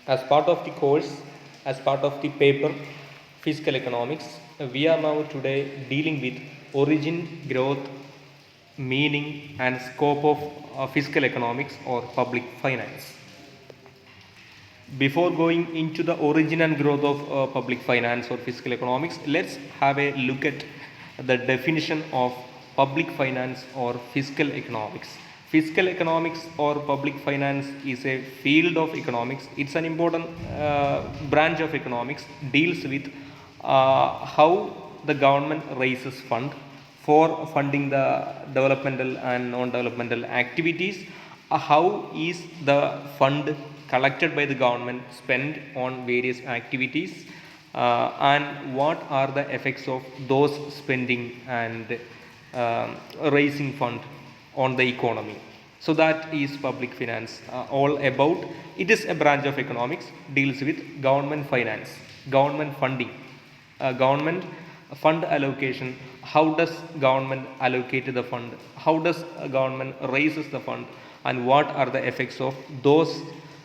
As part of the course, as part of the paper Physical Economics, we are now today dealing with origin, growth, meaning, and scope of physical economics or public finance. Before going into the origin and growth of public finance or fiscal economics, let's have a look at the definition of public finance or fiscal economics. Fiscal economics or public finance is a field of economics. It's an important branch of economics, deals with how the government raises fund for funding the developmental and non-developmental activities. How is the fund collected by the government spent on various activities, and what are the effects of those spending and raising fund on the economy. So that is public finance all about. It is a branch of economics, deals with government finance, government funding, government fund allocation. How does government allocate the fund? How does government raises the fund? And what are the effects of those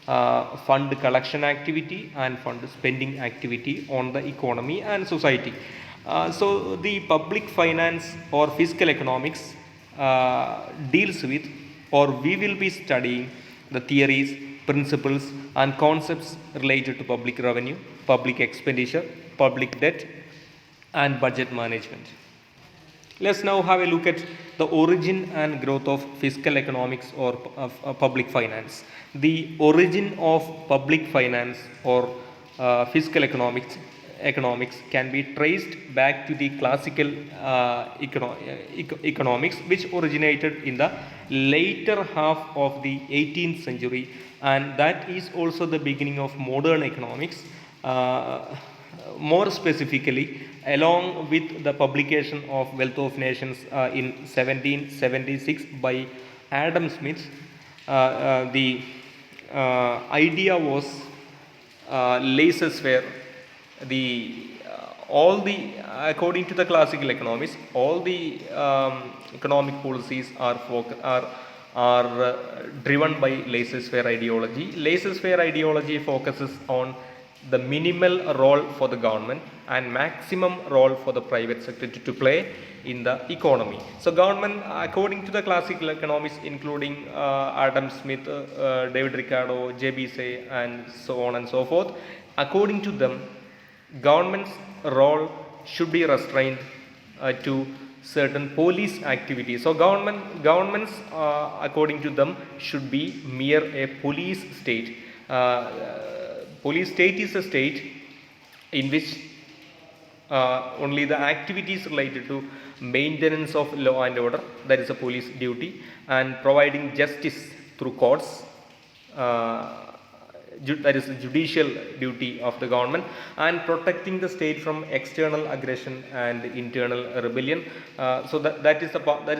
fund collection activity and fund spending activity on the economy and society? So the public finance or fiscal economics deals with, or we will be studying the theories, principles, and concepts related to public revenue, public expenditure, public debt, and budget management. Let's now have a look at the origin and growth of fiscal economics or public finance. The origin of public finance or fiscal economics can be traced back to the classical economics, which originated in the later half of the 18th century, and that is also the beginning of modern economics. More specifically, along with the publication of Wealth of Nations in 1776 by Adam Smith, the idea was laissez-faire. The all the according to the classical economists, all the economic policies are driven by laissez-faire ideology. Laissez-faire ideology focuses on the minimal role for the government and maximum role for the private sector to play in the economy. So government, according to the classical economists, including Adam Smith, David Ricardo, J.B. Say, and so on and so forth, according to them, government's role should be restrained to certain police activities. So governments, according to them, should be mere a police state. Police state is a state in which only the activities related to maintenance of law and order, that is a police duty, and providing justice through courts, that is the judicial duty of the government, and protecting the state from external aggression and internal rebellion. So that is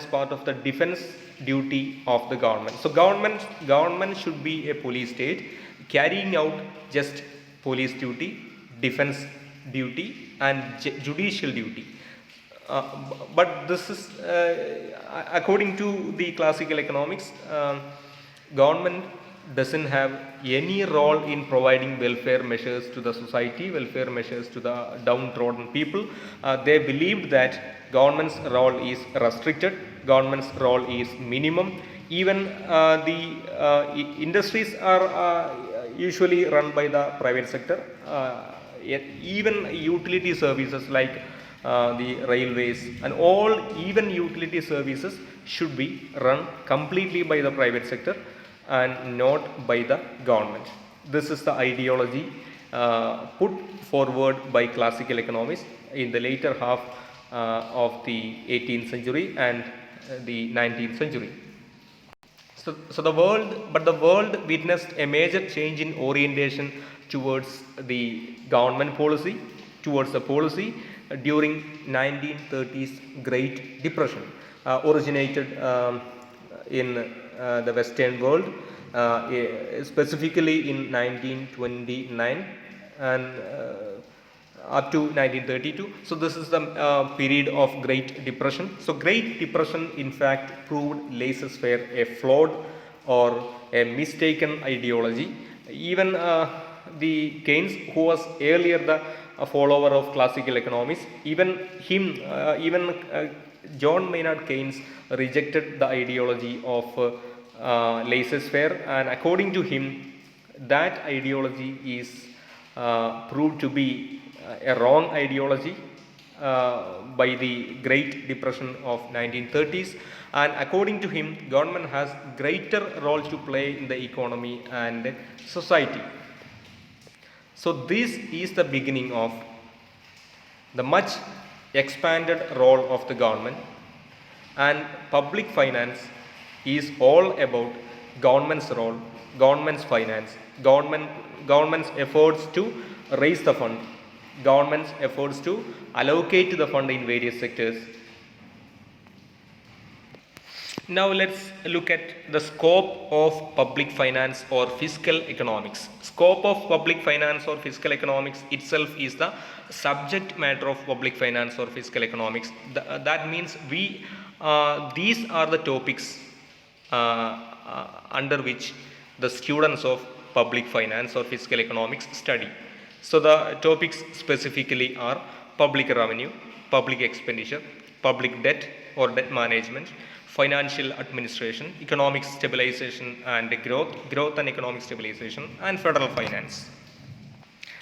part of the defense duty of the government. So government should be a police state carrying out just police duty, defense duty, and judicial duty. But this is according to the classical economics, government doesn't have any role in providing welfare measures to the society, welfare measures to the downtrodden people. They believed that government's role is restricted, government's role is minimum. Even the industries are usually run by the private sector. Even utility services like the railways and all, even utility services should be run completely by the private sector and not by the government. This is the ideology put forward by classical economists in the later half of the 18th century and the 19th century. So the world witnessed a major change in orientation towards the government policy, towards the policy during 1930s Great Depression, originated in the Western world, specifically in 1929 and up to 1932. So this is the period of Great Depression. So Great Depression in fact proved laissez-faire a flawed or a mistaken ideology. Even the Keynes, who was earlier the follower of classical economics, even John Maynard Keynes rejected the ideology of laissez-faire, and according to him, that ideology is proved to be a wrong ideology by the Great Depression of 1930s, and according to him, government has greater role to play in the economy and society. So this is the beginning of the much expanded role of the government, and public finance is all about government's role, government's finance, government's efforts to raise the fund, government's efforts to allocate the fund in various sectors. Now let's look at the scope of public finance or fiscal economics. Scope of public finance or fiscal economics itself is the subject matter of public finance or fiscal economics. That means these are the topics under which the students of public finance or fiscal economics study. So the topics specifically are public revenue, public expenditure, public debt or debt management, financial administration, economic stabilization and growth and economic stabilization, and federal finance.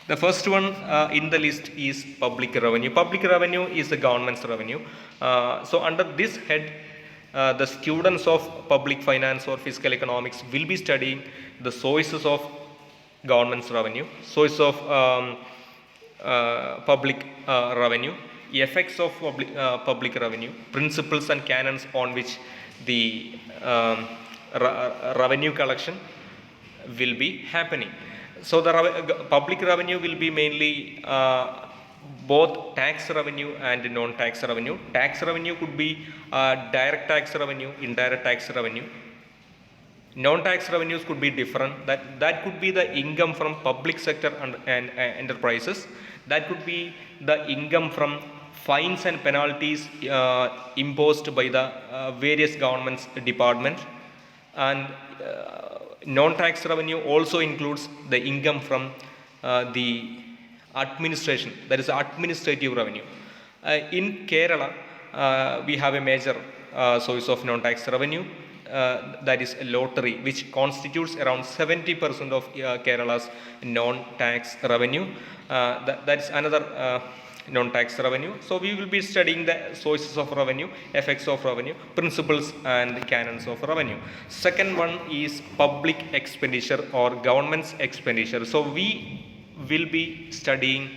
The first one in the list is public revenue. Public revenue is the government's revenue. So under this head, the students of public finance or fiscal economics will be studying the sources of government's revenue, source of public revenue, effects of public revenue, principles and canons on which the revenue collection will be happening. So the public revenue will be mainly both tax revenue and non-tax revenue. Tax revenue could be direct tax revenue, indirect tax revenue. Non-tax revenues could be different. That could be the income from public sector and enterprises. That could be the income from fines and penalties imposed by the various government's departments, and non-tax revenue also includes the income from the administration, that is administrative revenue. In Kerala, we have a major source of non-tax revenue, that is lottery, which constitutes around 70% of Kerala's non-tax revenue. That is another non-tax revenue. So we will be studying the sources of revenue, effects of revenue, principles and canons of revenue. Second one is public expenditure or government's expenditure. So we will be studying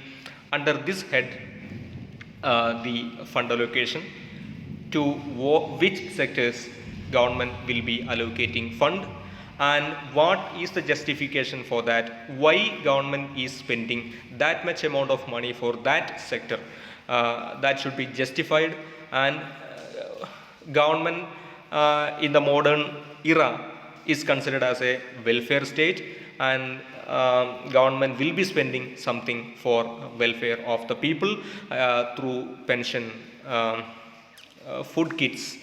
under this head the fund allocation, to which sectors government will be allocating fund, and what is the justification for that, why government is spending that much amount of money for that sector. That should be justified, and government in the modern era is considered as a welfare state, and government will be spending something for welfare of the people through pension, food kits,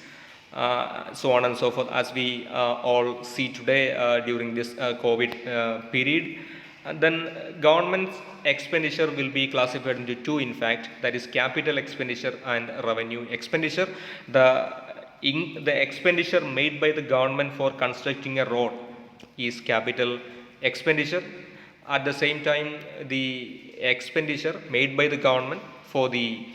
so on and so forth, as we all see today during this COVID period. And then government's expenditure will be classified into two, in fact, that is capital expenditure and revenue expenditure. The expenditure made by the government for constructing a road is capital expenditure. At the same time, the expenditure made by the government for the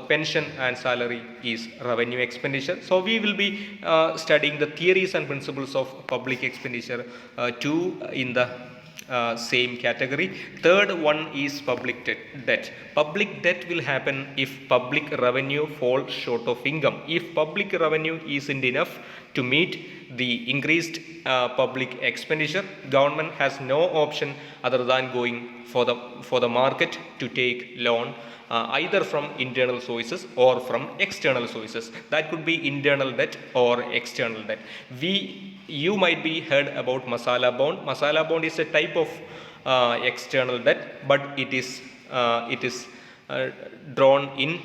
pension and salary is revenue expenditure. So we will be studying the theories and principles of public expenditure too in the same category. Third one is public debt. Public debt will happen if public revenue falls short of income. If public revenue isn't enough to meet the increased public expenditure, government has no option other than going for the market to take loan, either from internal sources or from external sources. That could be internal debt or external debt. You might be heard about masala bond. Masala bond is a type of external debt, but it is drawn in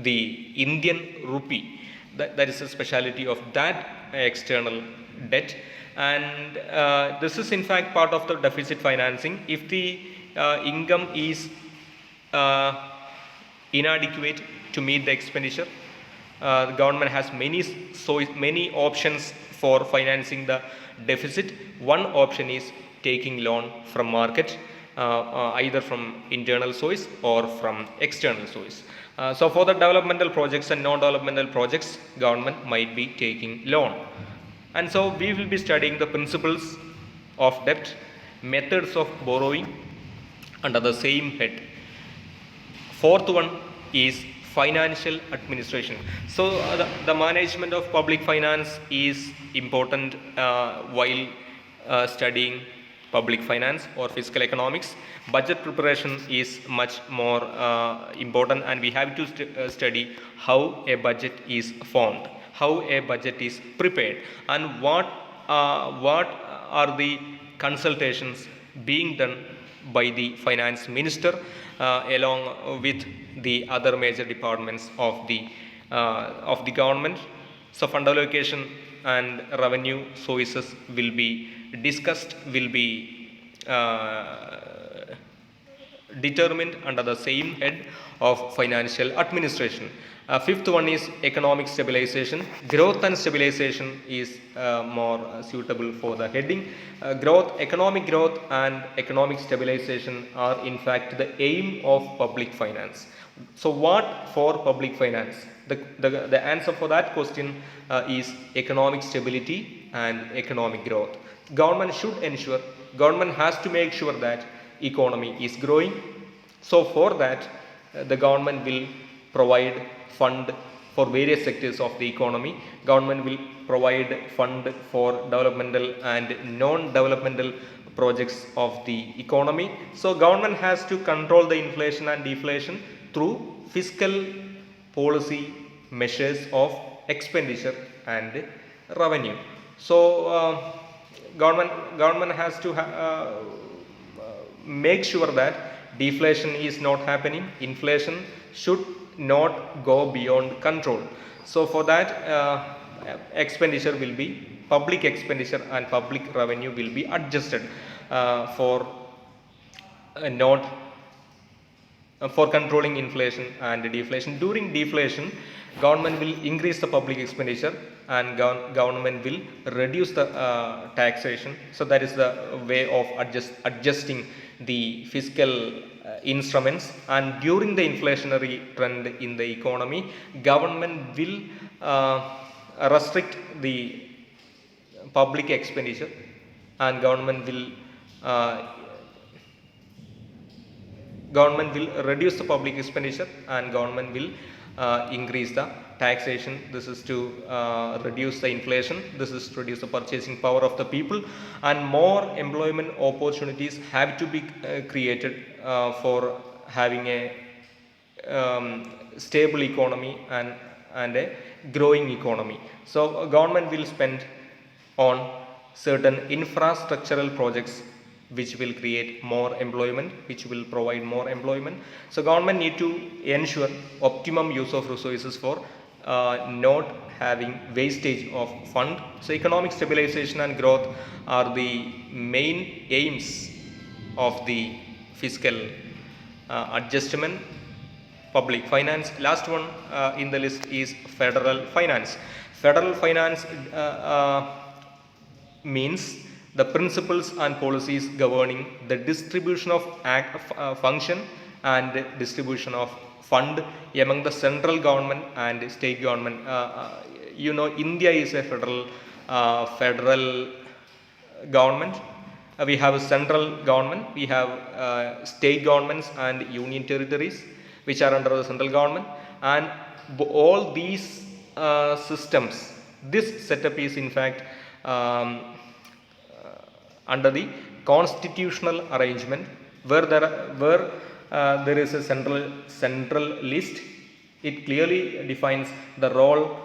the Indian rupee. That is a speciality of that external debt. and this is in fact part of the deficit financing. If the income is inadequate to meet the expenditure, the government has many options for financing the deficit. One option is taking loan from market, either from internal source or from external source. So for the developmental projects and non-developmental projects, government might be taking loan. And so we will be studying the principles of debt, methods of borrowing under the same head. Fourth one is financial administration. So the management of public finance is important while studying public finance or fiscal economics. Budget preparation is much more important, and we have to study how a budget is formed, how a budget is prepared, and what are the consultations being done by the finance minister along with the other major departments of the government. So fund allocation and revenue sources will be discussed, will be determined under the same head of financial administration. Fifth one is economic stabilization. Growth and stabilization is more suitable for the heading. Economic growth and economic stabilization are in fact the aim of public finance. So what for public finance? The answer for that question is economic stability and economic growth. Government has to make sure that economy is growing. So for that, the government will provide fund for various sectors of the economy. Government will provide fund for developmental and non-developmental projects of the economy. So government has to control the inflation and deflation through fiscal policy measures of expenditure and revenue. So government has to make sure that deflation is not happening, inflation should not go beyond control. So for that, expenditure will be, public expenditure and public revenue will be adjusted for not for controlling inflation and deflation. During deflation, government will increase the public expenditure and government will reduce the taxation. So that is the way of adjusting the fiscal instruments. And during the inflationary trend in the economy, government will restrict the public expenditure, and government will reduce the public expenditure, and government will increase the taxation. This is to reduce the inflation, this is to reduce the purchasing power of the people, and more employment opportunities have to be created for having a stable economy and a growing economy. So government will spend on certain infrastructural projects which will create more employment, which will provide more employment. So government need to ensure optimum use of resources for not having wastage of fund. So economic stabilization and growth are the main aims of the fiscal adjustment, public finance. Last one in the list is federal finance. Federal finance means the principles and policies governing the distribution of function and distribution of fund among the central government and state government. India is a federal government. We have a central government, we have state governments and union territories which are under the central government, and all these systems, this setup is in fact under the constitutional arrangement, where there is a central list. It clearly defines the role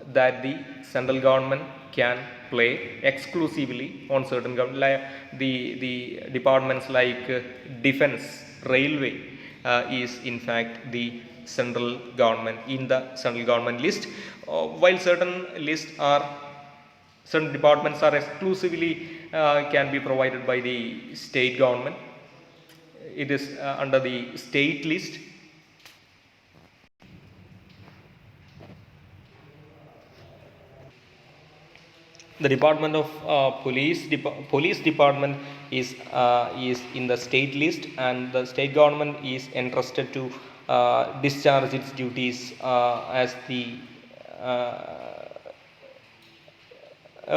that the central government can play exclusively on certain government, like the departments like defense, railway is in fact the central government, in the central government list, while certain lists are Certain departments are exclusively can be provided by the state government. It is under the state list. The Department of Police Department is in the state list, and the state government is entrusted to discharge its duties as the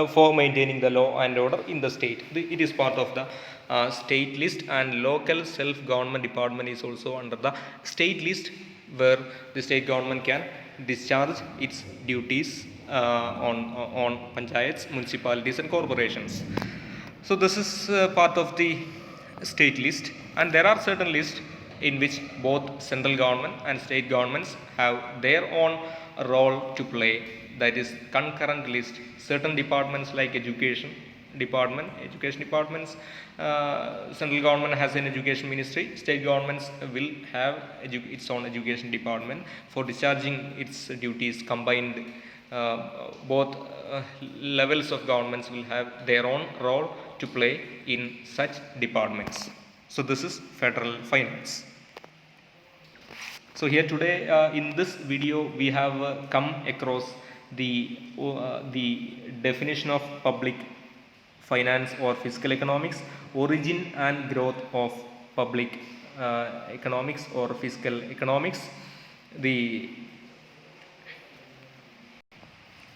for maintaining the law and order in the state. It is part of the state list, and local self-government department is also under the state list, where the state government can discharge its duties on panchayats, municipalities, and corporations. So this is part of the state list, and there are certain lists in which both central government and state governments have their own role to play. That is concurrent list. Certain departments like education departments, central government has an education ministry, state governments will have its own education department. For discharging its duties combined, both levels of governments will have their own role to play in such departments. So this is federal finance. So here today in this video we have come across the definition of public finance or fiscal economics, origin and growth of public economics or fiscal economics. We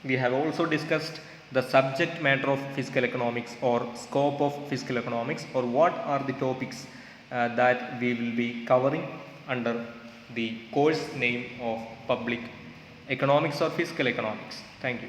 have also discussed the subject matter of fiscal economics or scope of fiscal economics, or what are the topics that we will be covering under the course name of public economics or fiscal economics. Thank you.